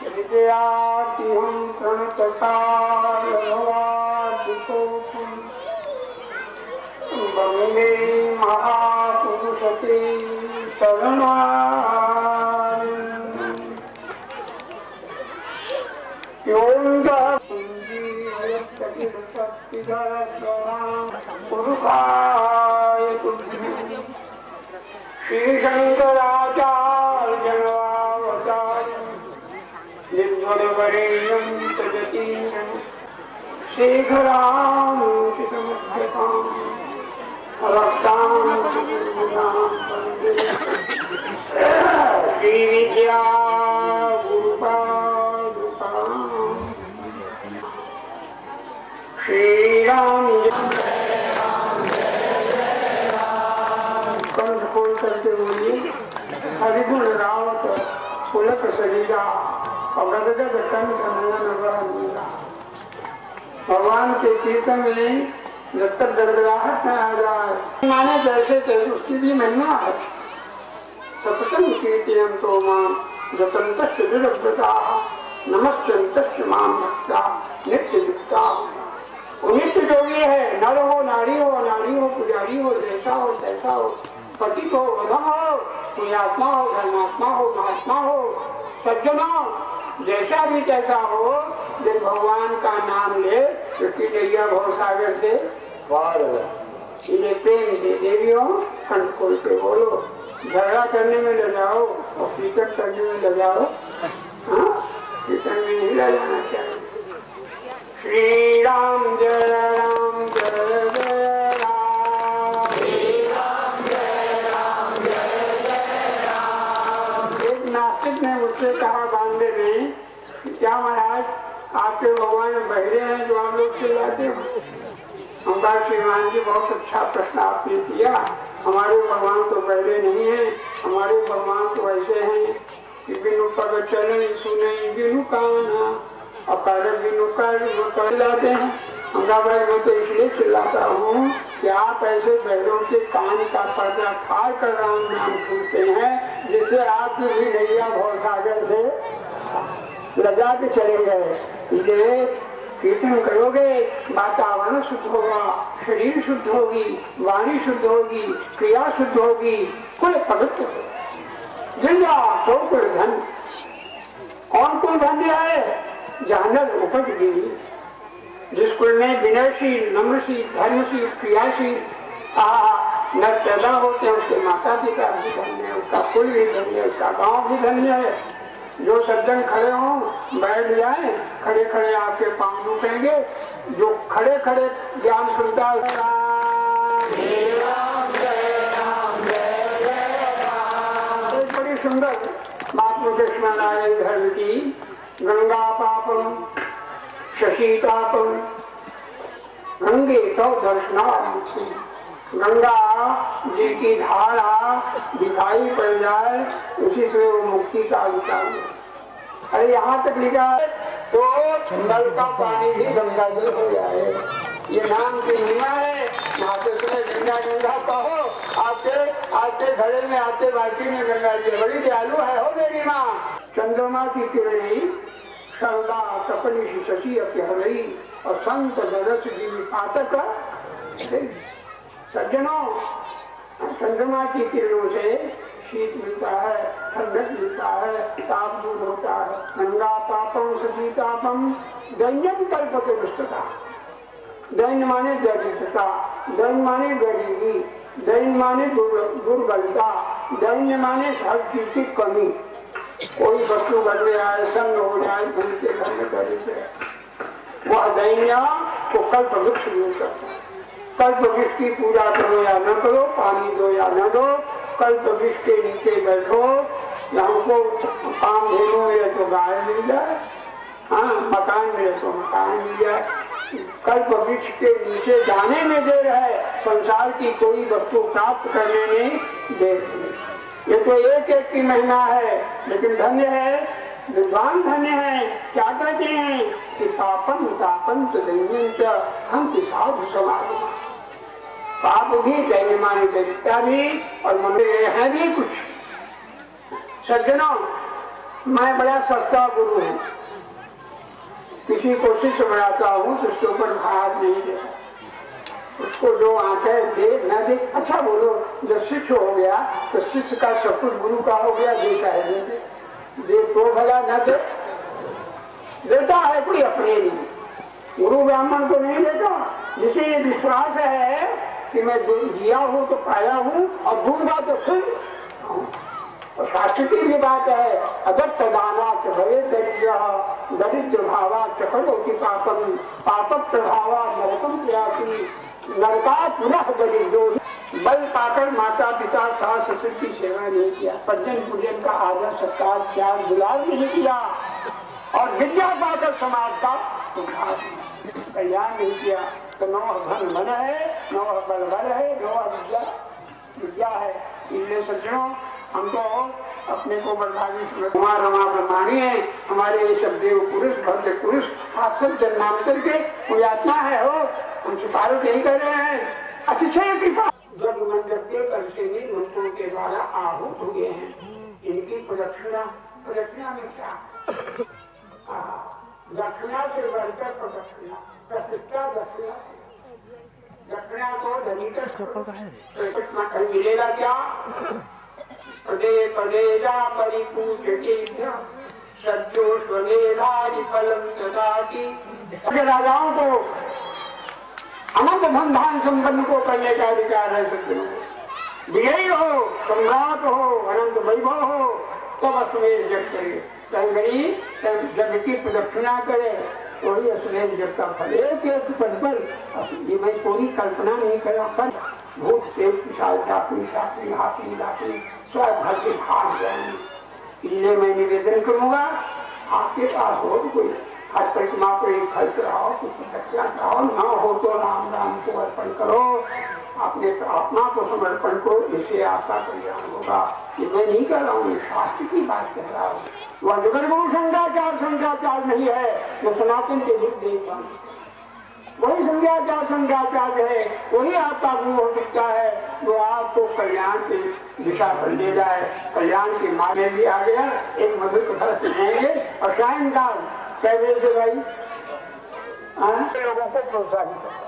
विजयातिहं प्रणतकालभवादिकोपं वन्दे महापुरुषते शरणागतम्। पुरुषाय तुभ्यं श्री शंकराचार्य निर्वरवरेण्यं तजतीन्द्रं शेखरांशितमुख्यतां रक्तां वन्दे श्रीविद्या गुरुपादुकां श्रीराम कंठ खोल करके बोलिए हरिगुण रावत पुलक शरीरा भगवान के कीर्तन में जब तक गड़गड़ाहट न आ जाए माने जैसे जैसे उसकी भी महिमा है। सततम कीर्तन तो मां जतंतस्य विरब्धता नमस्यंतस्य मां भक्ता नित्य युक्ता। वो नित्य जोगी है, नर हो नारी हो पुजारी हो, जैसा हो तैसा हो, पति हो वधम हो, पुण्यात्मा हो धर्मात्मा हो महात्मा हो सज्जना जैसा भी कैसा हो, जब भगवान का नाम ले उसकी नैया भव सागर से पार हो। इसे प्रेम से देवियों कंठ खोल के बोलो, झगड़ा करने में लग जाओ और कीर्तन करने में लग जाओ, हाँ कीर्तन में नहीं लग जाना चाहिए। श्री राम जय राम जय जय राम, श्री राम जय राम। एक नास्तिक ने मुझसे कहा बांधे में, क्या महाराज आपके भगवान बहरे हैं जो आप लोग चिल्लाते हो? हम कहा श्रीमान जी बहुत अच्छा प्रश्न आपने किया, हमारे भगवान तो बहरे नहीं है, हमारे भगवान तो ऐसे हैं कि बिनु पग चलन सुनई बिनु कान्हा अकार बिनु कर चिल्लाते हैं। हम कहा भाई मैं तो इसलिए चिल्लाता हूँ कि आप ऐसे बहरों के कान का पर्दा फाड़ कर राम नाम सुनते हैं, जिससे आप भी नैया भव सागर से लगा के चले गए। ये कीर्तन करोगे वातावरण शुद्ध होगा, शरीर शुद्ध होगी, वाणी शुद्ध होगी, क्रिया शुद्ध होगी, कुल पवित्र होगा। जिंदा तो कुल धन, कौन कुल धन्य है? जानल उपज देवी, जिस कुल में विनयशील नम्रशील धर्मशील क्रियाशील न पैदा होते हैं, उसके माता पिता भी धन्य है, उसका कुल भी धन्य है, उसका गांव भी धन्य है। जो सज्जन खड़े हों बैठ जाए, खड़े खड़े आपके पांव दुखेंगे, जो खड़े खड़े ज्ञान सुनता है बड़ी सुंदर बात मुझे स्मरण आए धर्म की। गंगा पापम शशीतापम गंगे तो दर्शनार्थी, गंगा जी की धारा दिखाई पड़ जाए उसी से वो मुक्ति का अधिकार है। अरे यहाँ तक लिखा है तो नल का पानी भी गंगा जल हो जाए, ये नाम की महिमा है। नहाते समय गंगा गंगा कहो, आपके घड़े में आपके बाल्टी में गंगा जी बड़ी दयालु है हो मेरी माँ। चंद्रमा की किरणें सरदा कपनी शशि अपहरई और संत दरस जीवी पातक। सज्जनों चंद्रमा की किरणों से शीत मिलता है, ठंडक मिलता है, ताप दूर होता है। गंगा पापम शशीतापम दैन्यम कल्पते दुष्टता, दैन्य माने दरिद्रता, दैन्य माने गरीबी, दैन्य माने दुर्बलता, दैन्य माने हर चीज की कमी। कोई वस्तु घर में आए, संग हो जाए, घर के घर में दरिद्र है, वह दैन्य को कल्प वृक्ष मिल सकता है। कल्प वृक्ष की पूजा करो या न करो, पानी दो या न दो, कल्प वृक्ष के नीचे बैठो, या हमको काम धेनु मिले तो गाय मिल जाए, हाँ मकान मिले तो मकान मिल जाए। कल्प वृक्ष के नीचे जाने में देर है, संसार की कोई वस्तु प्राप्त करने में देर नहीं। ये तो एक एक की महिमा है, लेकिन धन्य है विद्वान धन्य है। क्या कहते हैं कि पापन तापन हम साधु समाज, पाप भी दैन्य मानी दैन्यता भी और मंदिर है भी कुछ। सज्जनों मैं बड़ा सस्ता गुरु हूँ, किसी को शिष्य बनाता हूँ तो उसके ऊपर भार नहीं देता, उसको जो आंखें दे न दे। अच्छा बोलो, जब शिष्य हो गया तो शिष्य का सब कुछ गुरु का हो गया, देता है दे तो भला न दे, देता है कोई अपने लिए, गुरु ब्राह्मण को नहीं देता। जिसे ये विश्वास है कि मैं दिया हूँ तो पाया हूँ और दूंगा तो फिर। और शास्त्र की भी बात है, अदत्त दाना भवे दरिद्र दरिद्र भावा चकरोति पापम पाप प्रभावा नरकम त्यागी नरका पुनः दरिद्रो। बल पाकर माता पिता सास ससुर की सेवा नहीं किया, परिजन पूजन का आदर सत्कार प्यार दुलार नहीं किया और विद्या पाकर समाज का कल्याण नहीं किया तो नौ धन मन है, नौ बल बल है, नौ विद्या विद्या है। इसलिए सज्जनों, हमको अपने को बर्दाश्त कुमार रमा ब्रह्माणी है, हमारे ये सब देव पुरुष भव्य पुरुष आप सब जन्मांतर के कोई आत्मा है हो, हम सिफारिश नहीं कर रहे हैं, अच्छी कृपा। जब मंडप के कंसनी मंत्रों के द्वारा आहूत हुए हैं, इनकी प्रदक्षिणा, प्रदक्षिणा में क्या दक्षिणा से बढ़कर प्रदक्षिणा, प्रतिष्ठा दक्षिणा, दक्षिणा को धनी कर मिलेगा क्या? पदे पदे जा परिपूज्य सज्जो स्वमेधारि फलम ददाति। राजाओं को अनंत धन धान संपन्न को करने का अधिकार है सज्जनों को। विजयी हो, सम्राट हो, अनंत वैभव हो, तब अश्वेध जग करे। कहीं जग की प्रदक्षिणा करे तो ही अश्वेध जग का फल। एक पद पर ये मैं पूरी कल्पना नहीं करा कर भूत से विशाल डाकू शास्त्री हाथी डाकू सब घर के भाग जाएंगे। इसलिए मैं निवेदन करूंगा, आपके पास हो तो कोई हर परिक्रमा को एक खर्च रहो, कुछ प्रदक्षिणा कराओ, न हो तो राम राम को अर्पण करो, अपने आत्मा को समर्पण को, इससे आपका कल्याण होगा। ये मैं नहीं कर रहा हूँ, शास्त्र की बात कह रहा हूँ। वह जगदगुरु शंकराचार्य नहीं है जो सनातन के हित देता, वही शंकराचार्य है, वही आपका गुरु हो सकता है जो आपको कल्याण की दिशा पर ले जाए। कल्याण के मार्ग में भी आ गया। एक मधुर कथा सुनाएंगे और सायंकाल कहने से भाई लोगों को प्रोत्साहित करता।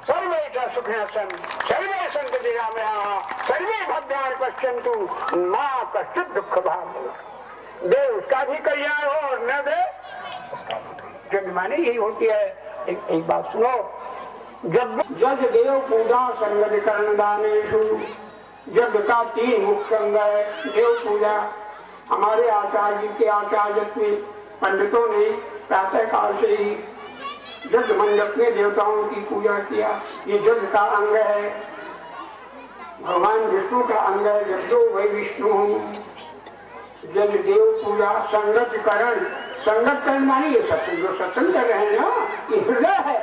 सर्वे सुखिनः सन्तु सर्वे सन्तु निरामयाः सर्वे भद्राणि पश्यन्तु मा कश्चित् दुःख भाग्। दे उसका भी कल्याण हो और न दे जग माने यही होती है। एक बात सुनो, जब जग देव पूजा संगत करण दानेषु, जग का 3 मुख्य अंग है। देव पूजा, हमारे आचार्य जी के आचार्य में पंडितों ने प्रातः काल से ही जग मंडप में देवताओं की पूजा किया, ये जग का अंग है। भगवान विष्णु का अंग है, जगदो वै विष्णु। जग देव पूजा संगत करण, संगत करण मानी ये सत्संग, जो सत्संग कर रहे हैं ना, ये हृदय है,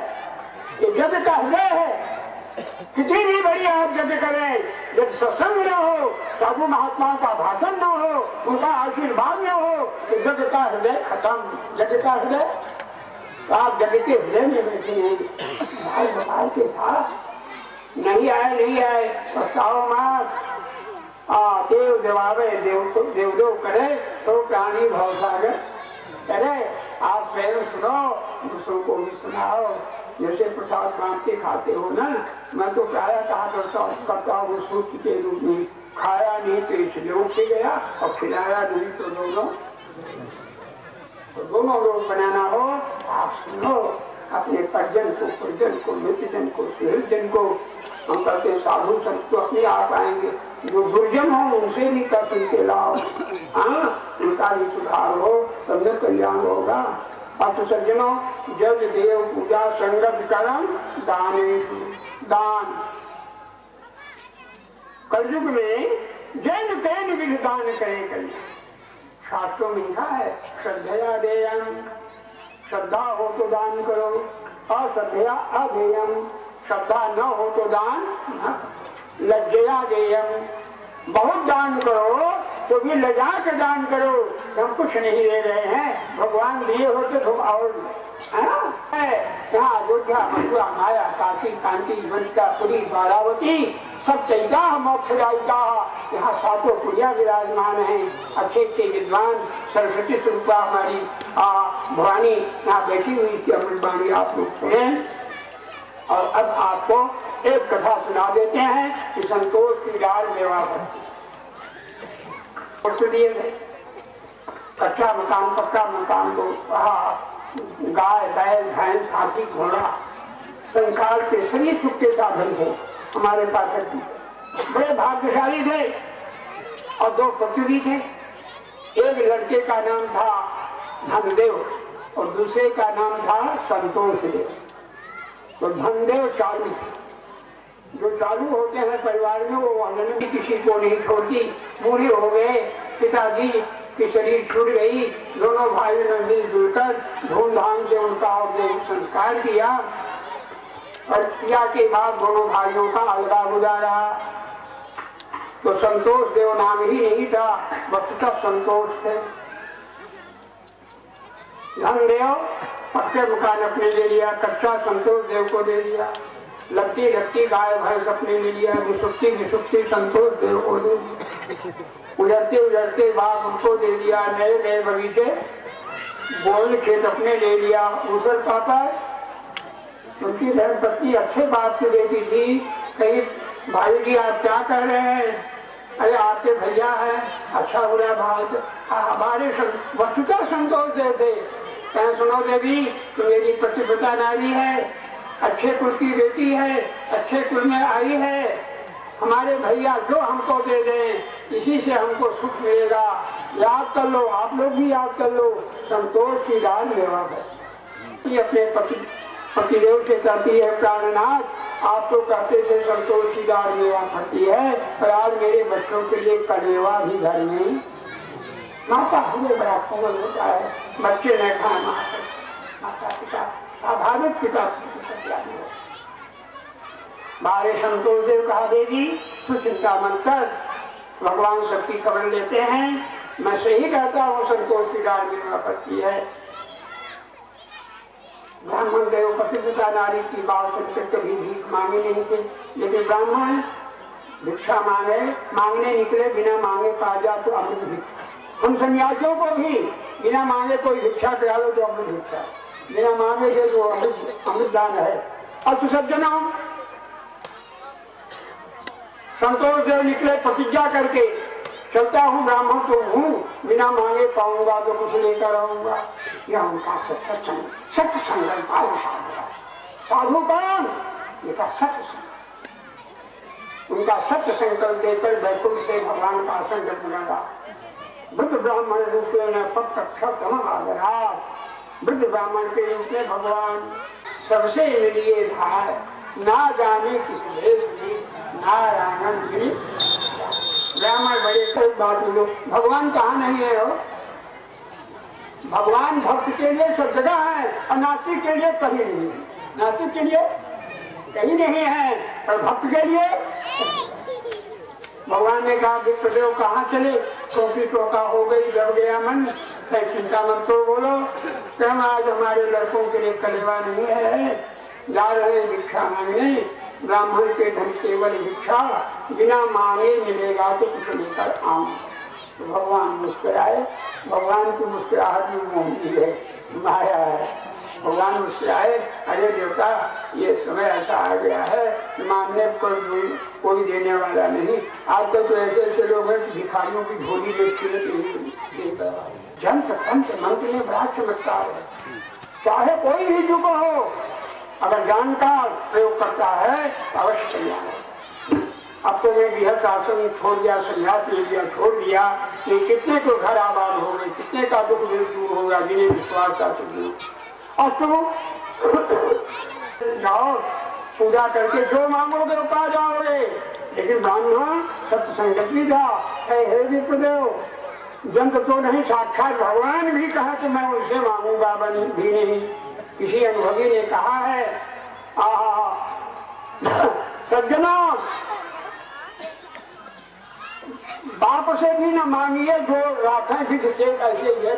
ये जग का हृदय है। कितनी भी बड़ी आप जग करें, जब सत्संग न हो, साधु महात्माओं का भाषण न हो, उनका आशीर्वाद न हो, तो जग का हृदय खत्म। जग का हृदय, तो आप जग के हृदय में बैठे हैं, भाई के साथ नहीं आए पछताओ मत। देव देवावे देव करे तो प्राणी भवसागर करे। आप स्वयं सुनो, दूसरों को भी सुनाओ। जैसे प्रसाद बांध के खाते हो ना, मैं तो प्राय कहा करता हूँ सूत्र के रूप में, खाया नहीं तो इसलिए उठ गया और खिलाया नहीं तो दोनों लोग बनाना हो। आप सुनो, अपने परिजन को मित्रजन को सुहृदजन को, हम कहते हैं साधु संत तो अपने आप आएंगे, जो दुर्जन हो उनसे भी कर सुनते लाओ, उनका भी सुधार हो, तब में कल्याण होगा। अब सज्जनों, जब देव पूजा संगत कर्म दान, कलयुग में जैन तैन विधि दान करे कल्याण। शास्त्रों में लिखा है, श्रद्धया देयम, श्रद्धा हो तो दान करो, अश्रद्धया अदेयम, श्रद्धा न हो तो दान न। लज्जया देयम, बहुत दान करो तो भी लजा के दान करो, हम कुछ नहीं ले रहे हैं, भगवान दिए होते तुम और यहाँ अयोध्या मथुरा माया काशी कांची वंशिका पुरी बारावती सब चैता मोक्षदायिका। यहाँ सातों पुरिया विराजमान है, अच्छे अच्छे विद्वान, सरस्वती स्वरूपा हमारी भवानी यहाँ बैठी हुई थी। अमृतवाणी आप लोग सुने। और अब आपको एक कथा सुना देते हैं कि संतोष की डाल मेवा कच्चा मकान पक्का मकान को गाय बैल भैंस हाथी घोड़ा संसार के सभी सुख के साधन थे हमारे पास। बड़े भाग्यशाली थे और दो पुत्री थे। एक लड़के का नाम था धनदेव और दूसरे का नाम था संतोष देव। तो धनदेव चालू, जो चालू होते हैं परिवार में, वो अन्न भी किसी को नहीं छोड़ती। बूढ़े हो गए, पिताजी की शरीर छूट गई। दोनों भाइयों ने मिलजुल कर धूमधाम से उनका संस्कार किया और किया के बाद दोनों भाइयों का अलगा गुजारा। तो संतोष देव नाम ही नहीं था, वस्तुतः संतोष थे। धनदेव पक्के मकान अपने ले लिया, कच्चा संतोष देव को दे दिया। लगती लगती गाय भैंस अपने ले लिया, विसुप्ति संतोष देव को दे दिया। उजरते उजरते बाग उनको दे दिया। नए नए बगीचे बोल खेत अपने ले लिया। उसर पापा उनकी धर्मपत्नी अच्छे बाप की बेटी थी। कहीं भाई जी आप क्या कर रहे हैं? अरे आपके भैया है, अच्छा बुरा बात। हमारे वस्तुतः संतोष देव थे। कहें सुनो देवी, तो मेरी प्रतिभा नारी है, अच्छे कुल की बेटी है, अच्छे कुल में आई है। हमारे भैया जो हमको दे दें इसी से हमको सुख मिलेगा। याद कर लो, आप लोग भी याद कर लो, संतोष की दान मेवा है। अपने पतिदेव से कहती है प्राणनाथ, आप तो कहते थे संतोष की दान मेवा फटती है, पर आज मेरे बच्चों के लिए कलेवा भी घर में। माता हमें बड़ा कोमल होता है, बच्चे ने खाए माता पिता स्वाभाविक पिता बारे संतोष देव कहा देवी तू चिंता मत कर, भगवान शक्ति खबर लेते हैं। मैं सही कहता हूँ, संतोष की डाल मेवा पड़ती है। ब्राह्मण देव पतिव्रता नारी की बात सुनकर कभी भीख मांगे नहीं थे, लेकिन ब्राह्मण भिक्षा मांगने निकले, बिना मांगे पा जा तो अमृत भिक्षा। हम सन्यासियों को भी बिना मांगे कोई भिक्षा करा लो तो अमृत भिक्षा, बिना मांगे से तो अमृत दान है। और सज्जनों, संतोष देव निकले प्रतिज्ञा करके, चलता हूँ ब्राह्मण तो हूँ, बिना मांगे पाऊंगा तो कुछ लेकर आऊंगा। यह उनका सत्य संकल्प साधु कौन? ये उनका सत्य संकल्प देकर बैकुंठ से भगवान का आसन लगा। वृद्ध ब्राह्मण रूप में वृद्ध ब्राह्मण के रूप में भगवान सबसे मिलिए धार, ना जाने किस देश में नारायण जी। ब्राह्मण बड़े कई बात बोलो, भगवान कहाँ नहीं है हो? भगवान भक्त के लिए सब जगह है और नास्तिक के लिए कहीं नहीं है। नास्तिक के लिए कहीं नहीं है और भक्त के लिए भगवान ने कहा विप्रदेव कहाँ चले? क्योंकि टोका हो गई, डर गया मन। चिंता मत तो बोलो, आज हमारे लड़कों के लिए कलेवा नहीं है, जा रहे भिक्षा मांगने। ब्राह्मण के धन केवल भिक्षा, बिना मांगे मिलेगा तो कुछ लेकर आऊं। तो भगवान मुस्कुराए। भगवान की मुस्कुराहट में मोहनी है, माया है। भगवान मुस्कुराए, अरे देवता ये समय ऐसा आ गया है कि मानने पर कोई देने वाला नहीं। आजकल तो ऐसे ऐसे लोग हैं कि भिखारियों की झोली में जन पंच मंत्र में बड़ा चमत्कार है। चाहे कोई भी युग हो, अगर ज्ञान का प्रयोग करता है अवश्य कल्याण है। अब तो मैं गृहस्थ आश्रम छोड़ दिया, संन्यास ले लिया, छोड़ दिया, ये कितने को घर आबाद हो गए, कितने का दुख दूर होगा जिन्हें विश्वास था दूर। और तुम जाओ पूजा करके जो मांगोगे वो पा जाओगे। लेकिन ब्राह्मण सत्य संगत भी था, हे विप्रदेव, जंत तो नहीं, साक्षात भगवान भी कहा कि मैं उनसे मांगूंगा भी नहीं। किसी अनुभवी ने कहा है, सज्जनों बाप से भी न मांगिए जो राखें भी चेक ऐसे ही है।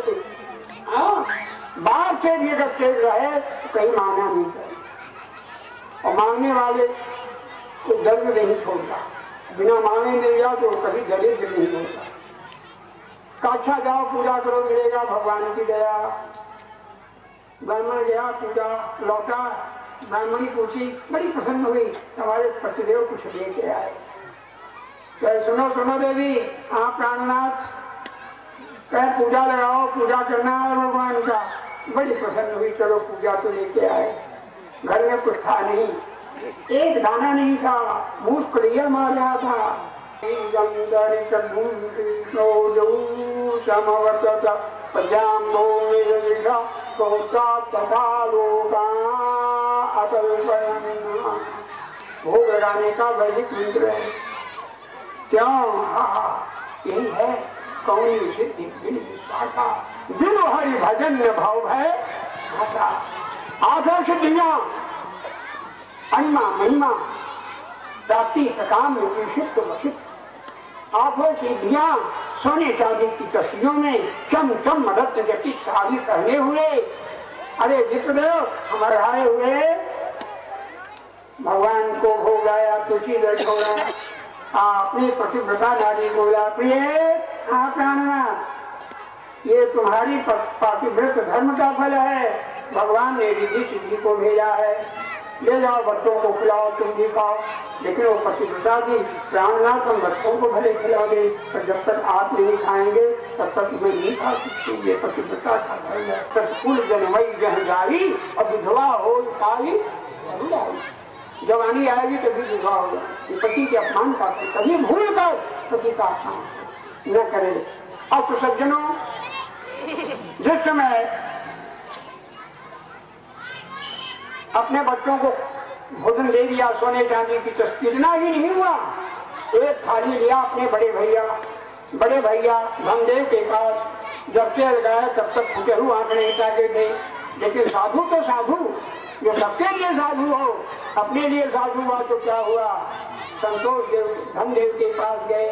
बाप से भी अगर चेक रहे तो कहीं मांगना नहीं चाहिए। और मांगने वाले को दर्द नहीं छोड़ता। बिना मांगे मिल जाओ तो कभी दरिद्र नहीं होता। काछा जाओ पूजा करो मिलेगा भगवान की दया। ब्राह्मण गया पूजा लौटा, ब्राह्मणी पूछी बड़ी प्रसन्न हुई, हमारे पतिदेव कुछ लेके आए। कहे सुनो सुनो देवी, हाँ प्राणनाथ, कहे पूजा लगाओ, पूजा करना है भगवान का। बड़ी प्रसन्न हुई, चलो पूजा तो लेके आए। घर में कुछ था नहीं, एक दाना नहीं था, मूस कड़िया मार रहा था। भोग लगाने का वैदिक मंत्र है। क्यों? यही है कौनी सिद्धि विश्वासा, जिनो हरि भजन में भाव है भाषा। आठों सिद्धियां अन्मा महिमा प्राप्ति सकाम विशिष्ट वशिष्ठ। आठों सिद्धियां सोने चांदी की तस्वीरों में चम चम रत्न जटित साड़ी पहने हुए। अरे जितदेव हमारे आए हुए भगवान को भोग लाया, तुलसी बैठो गया, अपनी पतिव्रता नारी बोला प्रिय हाँ प्राणनाथ, ये तुम्हारी पातिव्रत धर्म का फल है। भगवान ने रिद्धि सिद्धि को भेजा है, ले जाओ बच्चों को खिलाओ, तुम भी खाओ। लेकिन वो पतिव्रता दी प्राणनाथ हम बच्चों को भले खिला दे, पर जब तक आप नहीं खाएंगे तब तक मैं नहीं खा सकती। ये पतिव्रता का धर्म है। सतकुल जनमई जहदारी और विधवा हो पाई जवानी आएगी तभी विवाह होगा। ये पति के अपमान का कभी भूल कर पति का अपमान न करे। और तो सज्जनों, जिस समय अपने बच्चों को भोजन दे दिया, सोने चांदी की तस्वीर, इतना ही नहीं हुआ, एक थाली लिया अपने बड़े भैया धनदेव के पास। जब से लगाया तब तक फूटे हुए आंख नहीं ताके थे। लेकिन साधु तो साधु, जो सबके लिए साधु हो, अपने लिए साधु हुआ तो क्या हुआ? संतोष देव धनदेव के पास गए।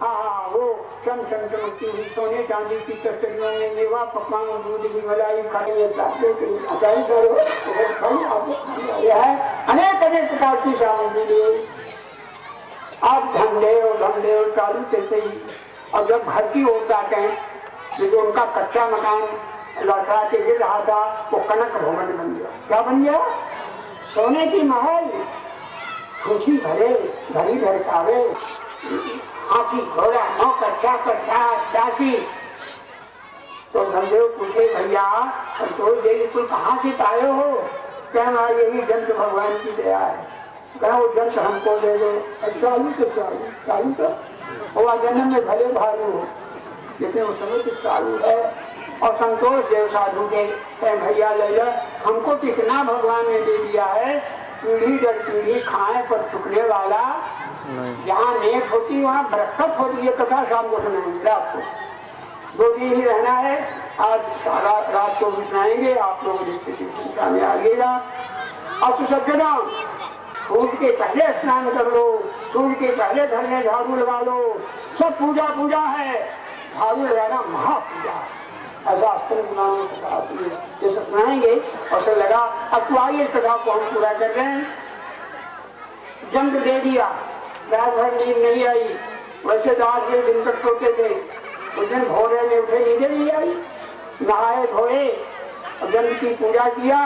हाँ, वो चम चमचमकती हुई सोने चांदी की तस्वीरों में मेवा पकवान दूध की मलाई खाने अनेक प्रकार की सामग्री लिए आप धनदेव चालू चलते ही। और जब घर की ओर जाते हैं, जो उनका कच्चा मकान लौटा के गिर रहा था, वो कनक भवन बन गया। क्या बन गया? सोने की महल, खुशी भरे भरी भड़कावे, हाथी घोड़ा नौकर चाकर चाची। तो धनदेव पूछे भैया संतोष देवी तुम कहाँ से पाए हो? कहना यही जंत भगवान की दया है। कहा वो जंत हमको दे दो। चालू तो वो जन्म में भले भालू हो, लेकिन उस समय तो चालू है। और संतोष देव साधु के भैया ले लो, हमको कितना भगवान ने दे दिया है, पीढ़ी दर पीढ़ी खाए पर चुकने वाला। जहाँ नेक होती वहाँ बरकत होती है। कथा शाम को सुनाएंगे, रात को 2 दिन ही रहना है। आज सारा रात को भी सुनाएंगे, आप लोग संख्या में आइएगा। और तो सज्जनों, सूर्य के पहले स्नान कर लो, सूर्य के पहले घर में झाड़ू लगा लो। सब पूजा है, झाड़ू लगाना महापूजा है। ऐसा जैसे सुनाएंगे और से लगा। अब तो आइए कथा को हम पूरा कर रहे हैं। जंग दे दिया, रात भर नींद नहीं आई। वैसे 8 दिन तक सोते थे, उस दिन भोरे में उठे, नींद नहीं आई। नहाए धोए और जंग की पूजा किया।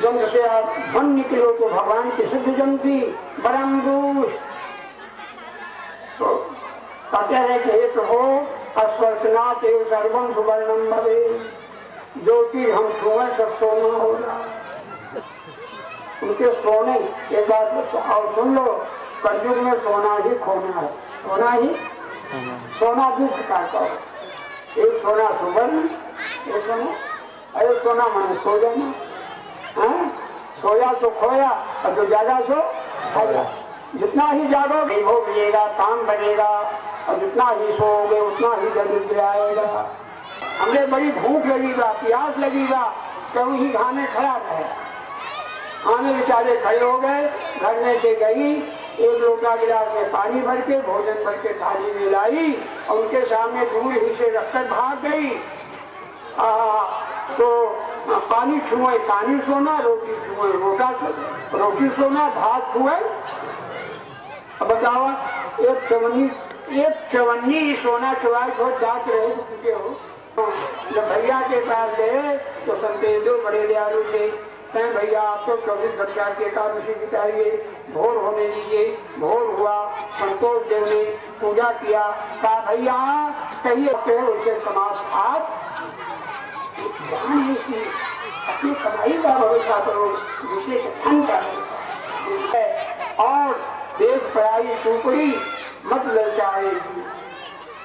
जंग से आप धन निकलो तो भगवान की सिद्ध जंग थी, परम दूष। तो कहते हैं कि हे प्रभु अस्वर्चनाथ एवं सर्वम सुवर्णम भवे, जो चीज हम छुए सब सोना होगा। उनके सोने के बाद और सुन लो, कलयुग में सोना ही खोना है। सोना दो प्रकार का, एक सोना सुवर्ण, एक सोना अरे सोना मन सो जाना, सोया तो खोया और जो ज्यादा सो खोया। जितना ही जागोगे वो मिलेगा, काम बनेगा, और जितना ही सोओगे उतना ही दरिद्र आएगा। हमें बड़ी भूख लगेगा, प्यास लगेगा, कभी ही खाने खड़ा रहे। खाने बेचारे खड़े हो गए, घर में से गई, एक लोटा गिलास में पानी भर के भोजन भर के थाली में लाई और उनके सामने दूर ही से रखकर भाग गई। तो पानी छुए पानी सोना, रोटी छुए रोटी सोना, भात छुए अब बताओ, एक चवन्नी सोना चुराए बहुत जांच रहे चुके हो। जब भैया के पास गए तो संतेश दो बड़े दयालु थे। कहें भैया आप तो 24 घंटा की एकादशी बिताइए, भोर होने दीजिए। भोर हुआ, संतोष देव ने पूजा किया। कहा भैया कहिए उसे समाज आप अपनी कमाई का भरोसा करो, विशेष धन का और देश पराई टुकड़ी मत ललचाएगी।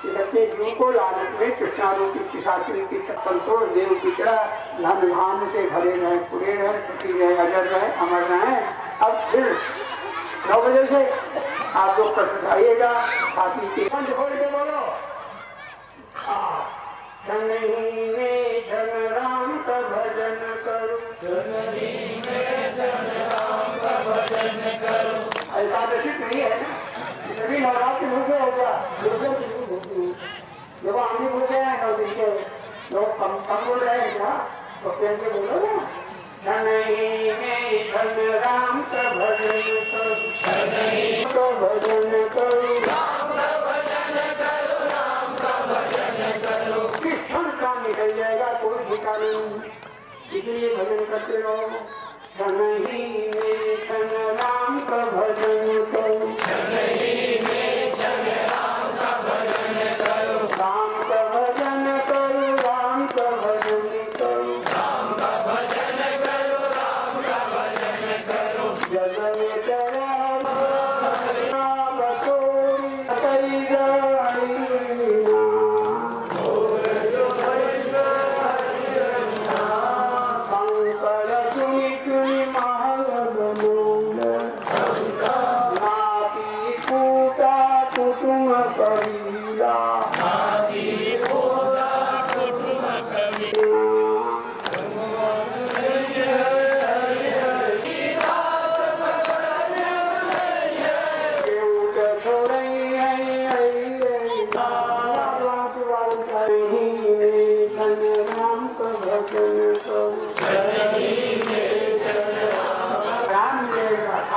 अपने जीव को लालच में कृष्णा रूपी पिशाचिनी की संतोष देव की तरह धन धाम से भरे रहे, पूरे रहे, सुखी रहे, अजर रहे, अमर रहे। अब फिर 9 बजे से आप लोग कष्ट उठाइएगा। साथी के पंच खोल के बोलो, जननी में जन राम का भजन करो, जननी में जन राम का भजन करो। ऐसा बेसिक नहीं है ना, सभी नवरात्र भूखे हो गया, जब आदमी भूखे हैं 9 दिन के लोग कम बोल रहे हैं क्या, तो प्रेम के बोलो ना, जननी में जन राम का भजन करो, जननी का भजन करो, राम का भजन करो, राम का भजन करो। किस क्षण का निकल जाएगा कोई ठिकाना नहीं, इसलिए भजन करते रहो। जननी में जन राम का भजन करो, जननी में जन राम का भजन करो, राम का भजन करो, राम का भजन करो, राम का भजन करो, राम का भजन करो। जगन चरण बतोरी कई जाई कंकर चुनी चुनी नाती कूटा कुटुम कबीरा, नाती कूटा कुटुम कबीरा।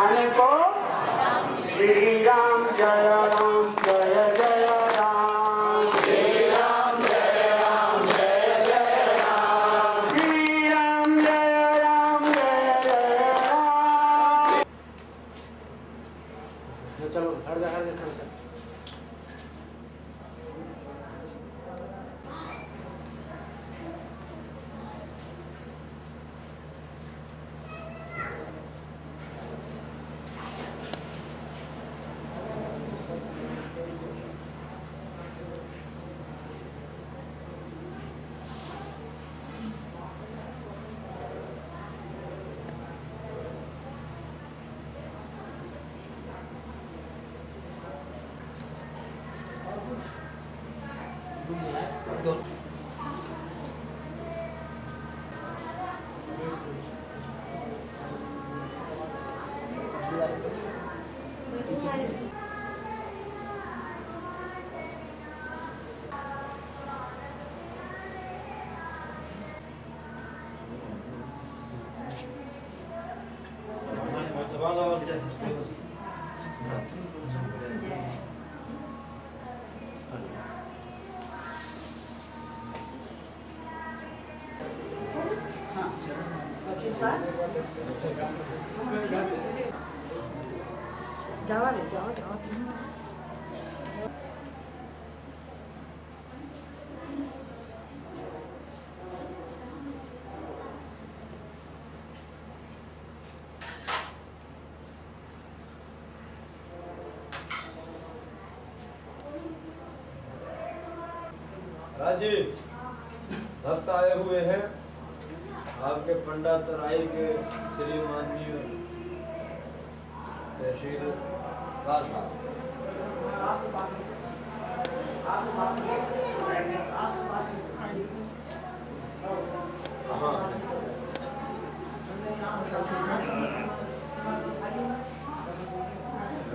आने को श्री राम जय राम जय जय राम, श्री राम जय राम जय जय राम, श्री राम जय राम जय जय राम। चलो हट जा थोड़ा सा। राजी भक्त आए हुए हैं आपके पंडा तराई के श्री माननीय तहसील कासा। हाँ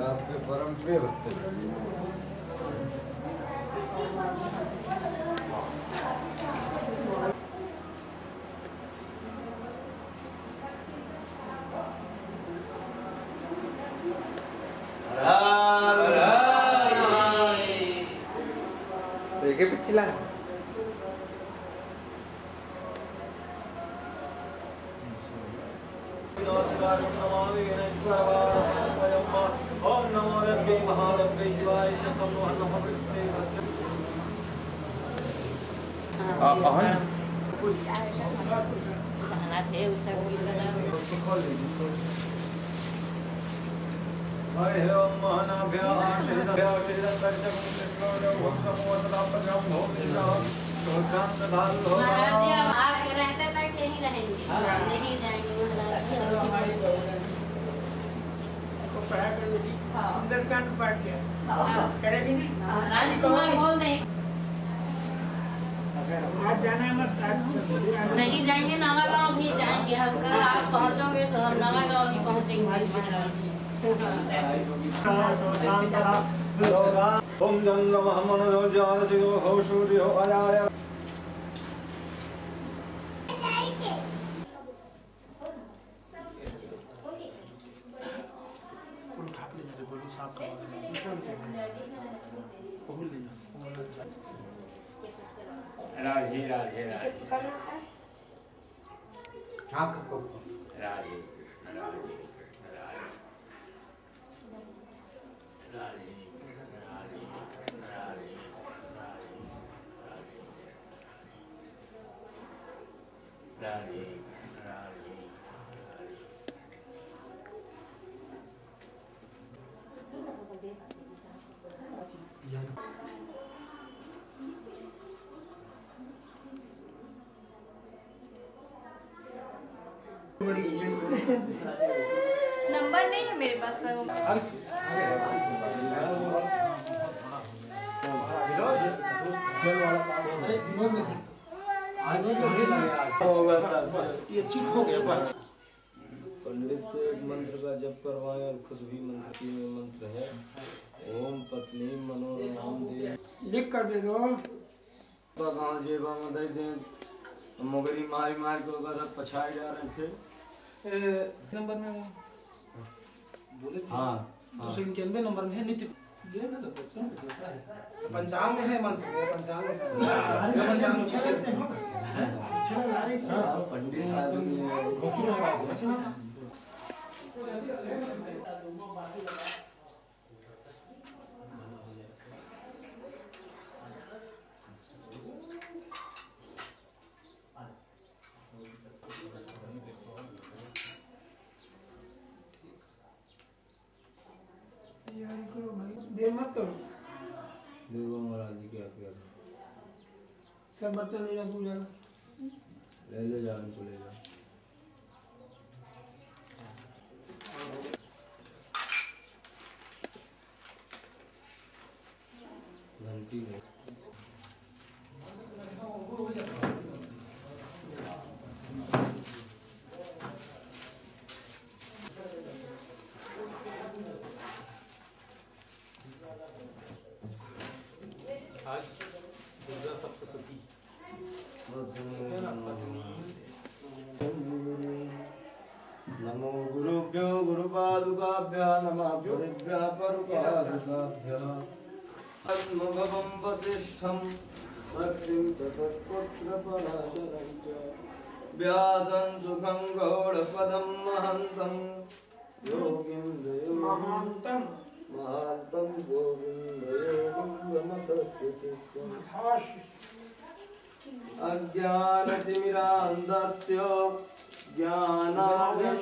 आपके परम प्रिय भक्त राम ओम नमो रब्बे महारब्बे शिवाय शतम नमः प्रत्येक हरे ओम महानाभ्या शरीरभ्या शरीरकर्षकं कृष्णोदो भक्षमोदलापजं भोगिना सोत्रांत धाल हो महाराज जी आप रहते तक यहीं रहेंगे नहीं जाएंगे महाराज जी को पढ़ा कर ली सुंदरकांड पाठ किया करेगी नहीं राजकुमार बोल दे आज जाना है मत नहीं जाएंगे नाला गांव भी जाएंगे हम कल आप पहुंचोगे तो हम नाला गांव भी पहुंचेंगे महाराज ओम जंगम हमनो जाल सिगो हो सूर्य हो आया राधे राधे राधे हाँ कब राधे राधे राधे राधे नंबर नहीं है मेरे पास पर पंडित से एक मंत्र का जप करवाएं और खुद भी मंत्र की में मंत्र है ओम पत्नी मनोरम देव लिख कर दे दो गाँव जेबा में दे दें मुगरी मारी मार के होगा सब पछाए जा रहे थे नंबर में बोले हाँ 291 नंबर में है नित्य देखा तो पंचांग में है मंत्र पंचांग में पंडित आदमी देर मत करो देवो महाराज जी क्या किया सब बर्तन लेना पूजा ले ले जाने को ले जा घंटी है आज दुर्गा सप्तशती नमो गुरुभ्यो गुरुपादुकाभ्यः नमः गुरुभ्यः परुपादुकाभ्यः आत्मभवं वसिष्ठं शक्तिं च तत्पुत्रपराशरं च व्यासं सुखं गौडपदं महन्तं योगीन्द्रयो महांतम महान्तं गोविन्दयोगमतस्य शिष्यम् अज्ञानतिमिरान्धस्य ज्ञानानन्दशलाकया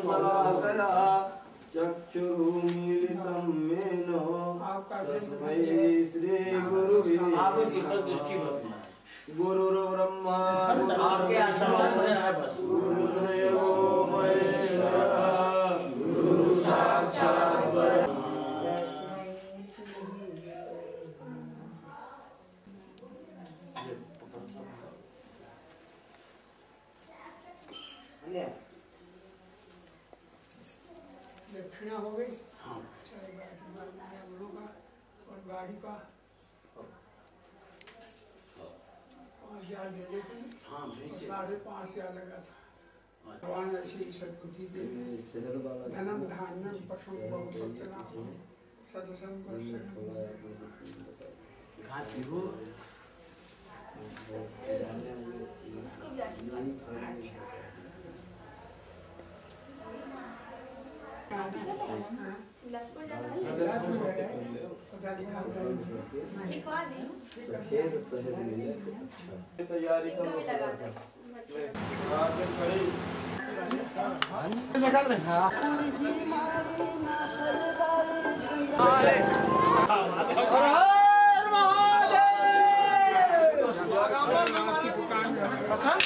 चक्षुरुन्मीलितं येन तस्मै श्रीगुरुवे गुरुर्ब्रह्मा गुरुर्देवो महेश्वरः गुरु साक्षात् दक्षिणा हो गई चाहे और गाड़ी का 5,000 दे देते 5,500 लगा था भगवान ऐसी सदबुद्धि दे धनम धान्यम पशु सदसंग बिलासपुर जाना है लिखवा दें सफेद शहद मिले तो अच्छा तैयारी इनका भी लगा दो पसंद